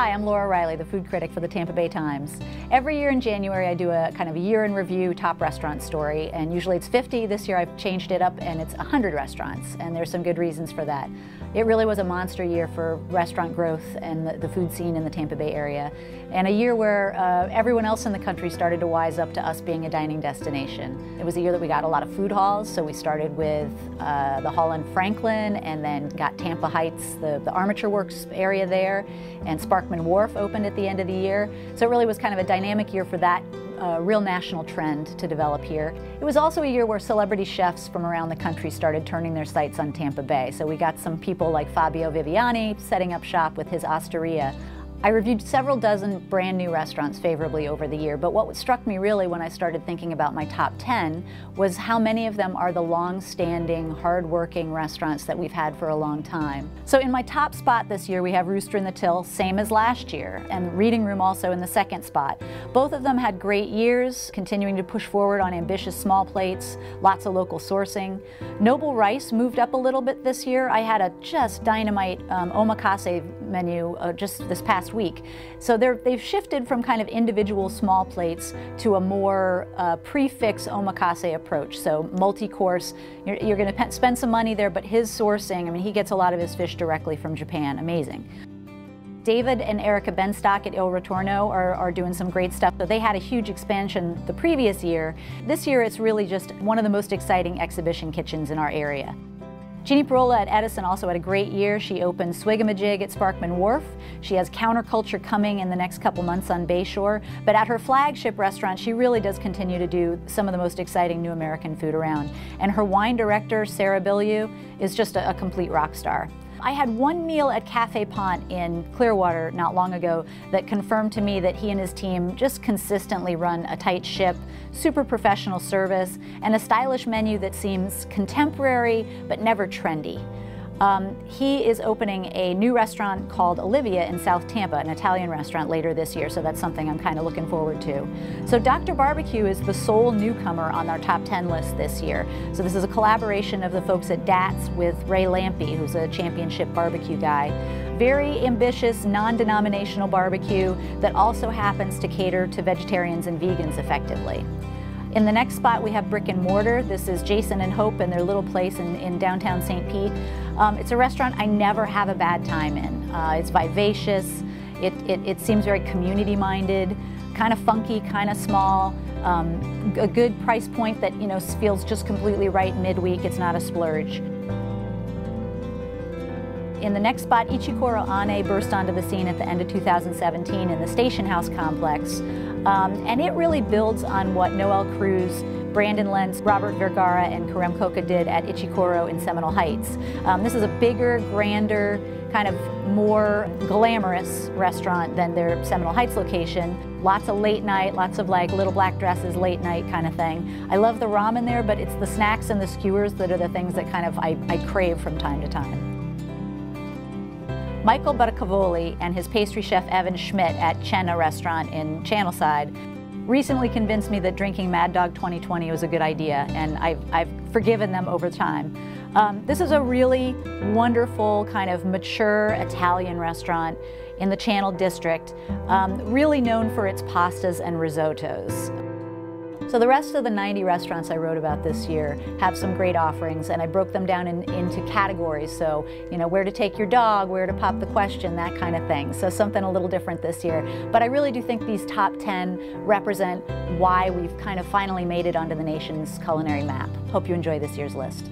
Hi, I'm Reiley, the food critic for the Tampa Bay Times. Every year in January I do a kind of a year in review top restaurant story, and usually it's 50. This year I've changed it up and it's 100 restaurants, and there's some good reasons for that. It really was a monster year for restaurant growth and the food scene in the Tampa Bay area, and a year where everyone else in the country started to wise up to us being a dining destination. It was a year that we got a lot of food halls, so we started with the hall in Franklin and then got Tampa Heights, the Armature Works area there, and Sparkman Wharf opened at the end of the year. So it really was kind of a dynamic year for that real national trend to develop here. It was also a year where celebrity chefs from around the country started turning their sights on Tampa Bay. So we got some people like Fabio Viviani setting up shop with his osteria. I reviewed several dozen brand new restaurants favorably over the year, but what struck me really when I started thinking about my top 10 was how many of them are the long-standing, hard-working restaurants that we've had for a long time. So in my top spot this year, we have Rooster in the Till, same as last year, and Reading Room also in the second spot. Both of them had great years, continuing to push forward on ambitious small plates, lots of local sourcing. Noble Rice moved up a little bit this year. I had a just dynamite omakase menu just this past week. So they've shifted from kind of individual small plates to a more prefix omakase approach. So multi-course, you're going to spend some money there, but his sourcing, I mean, he gets a lot of his fish directly from Japan. Amazing. David and Erica Benstock at Il Ritorno are doing some great stuff. So they had a huge expansion the previous year. This year it's really just one of the most exciting exhibition kitchens in our area. Jeanne Parola at Edison also had a great year. She opened Swigamajig at Sparkman Wharf. She has Counterculture coming in the next couple months on Bayshore. But at her flagship restaurant, she really does continue to do some of the most exciting new American food around. And her wine director, Sarah Bilyeu, is just a complete rock star. I had one meal at Cafe Pont in Clearwater not long ago that confirmed to me that he and his team just consistently run a tight ship, super professional service, and a stylish menu that seems contemporary but never trendy. He is opening a new restaurant called Olivia in South Tampa, an Italian restaurant, later this year, so that's something I'm kind of looking forward to. So Dr. Barbecue is the sole newcomer on our top 10 list this year. So this is a collaboration of the folks at DATS with Ray Lampe, who's a championship barbecue guy. Very ambitious, non-denominational barbecue that also happens to cater to vegetarians and vegans effectively. In the next spot, we have Brick and Mortar. This is Jason and Hope and their little place in downtown St. Pete. It's a restaurant I never have a bad time in. It's vivacious. It seems very community-minded, kind of funky, kind of small. A good price point that feels just completely right midweek. It's not a splurge. In the next spot, Ichikoro Ane burst onto the scene at the end of 2017 in the Station House complex. And it really builds on what Noel Cruz, Brandon Lentz, Robert Vergara, and Karem Koka did at Ichikoro in Seminole Heights. This is a bigger, grander, kind of more glamorous restaurant than their Seminole Heights location. Lots of late night, lots of like little black dresses, late night kind of thing. I love the ramen there, but it's the snacks and the skewers that are the things that kind of I crave from time to time. Michael Baracavoli and his pastry chef Evan Schmidt at Cena restaurant in Channelside recently convinced me that drinking Mad Dog 2020 was a good idea, and I've forgiven them over time. This is a really wonderful, kind of mature Italian restaurant in the Channel District, really known for its pastas and risottos. So the rest of the 90 restaurants I wrote about this year have some great offerings, and I broke them down into categories. So, where to take your dog, where to pop the question, that kind of thing. So something a little different this year. But I really do think these top 10 represent why we've kind of finally made it onto the nation's culinary map. Hope you enjoy this year's list.